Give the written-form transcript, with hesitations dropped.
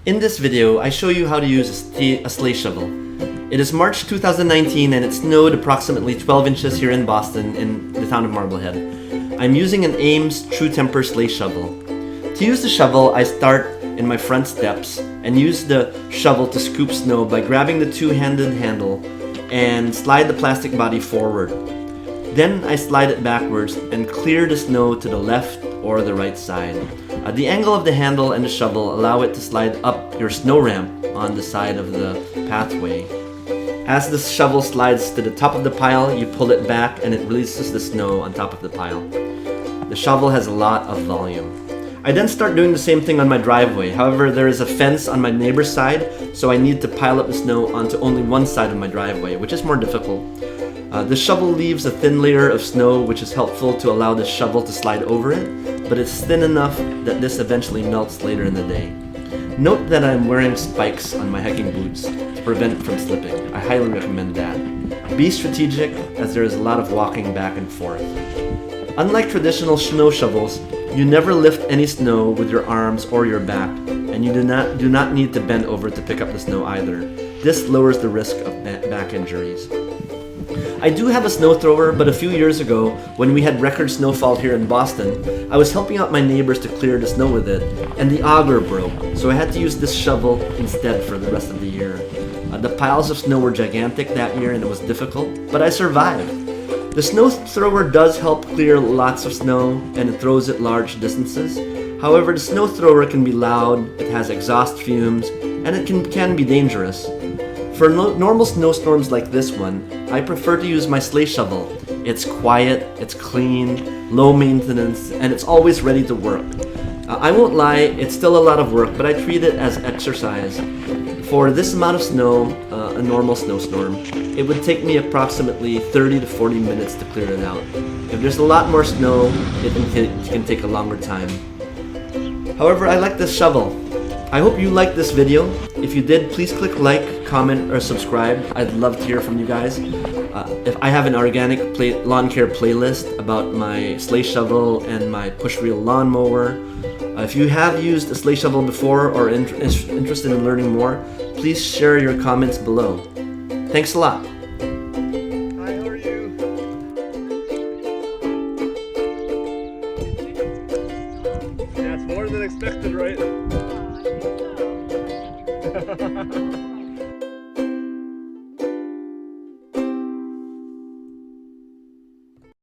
In this video, I show you how to use a sleigh shovel. It is March 2019 and it snowed approximately 12 inches here in Boston in the town of Marblehead. I'm using an Ames True Temper sleigh shovel. To use the shovel, I start in my front steps and use the shovel to scoop snow by grabbing the two-handed handle and slide the plastic body forward. Then I slide it backwards and clear the snow to the left or the right side. The angle of the handle and the shovel allow it to slide up your snow ramp on the side of the pathway. As the shovel slides to the top of the pile, you pull it back and it releases the snow on top of the pile. The shovel has a lot of volume. I then start doing the same thing on my driveway. However, there is a fence on my neighbor's side, so I need to pile up the snow onto only one side of my driveway, which is more difficult. The shovel leaves a thin layer of snow, which is helpful to allow the shovel to slide over it, but it's thin enough that this eventually melts later in the day. Note that I'm wearing spikes on my hiking boots to prevent from slipping. I highly recommend that. Be strategic, as there is a lot of walking back and forth. Unlike traditional snow shovels, you never lift any snow with your arms or your back, and you do not need to bend over to pick up the snow either. This lowers the risk of back injuries. I do have a snow thrower, but a few years ago, when we had record snowfall here in Boston, I was helping out my neighbors to clear the snow with it, and the auger broke, so I had to use this shovel instead for the rest of the year. The piles of snow were gigantic that year and it was difficult, but I survived. The snow thrower does help clear lots of snow and it throws it large distances. However, the snow thrower can be loud, it has exhaust fumes, and it can be dangerous. For normal snowstorms like this one, I prefer to use my sleigh shovel. It's quiet, it's clean, low maintenance, and it's always ready to work. I won't lie, it's still a lot of work, but I treat it as exercise. For this amount of snow, a normal snowstorm, it would take me approximately 30 to 40 minutes to clear it out. If there's a lot more snow, it can take a longer time. However, I like this shovel. I hope you liked this video. If you did, please click like, comment, or subscribe. I'd love to hear from you guys. If I have an organic lawn care playlist about my sleigh shovel and my push reel lawnmower. If you have used a sleigh shovel before or interested in learning more, please share your comments below. Thanks a lot. Hi, how are you? Yeah, it's more than expected, right?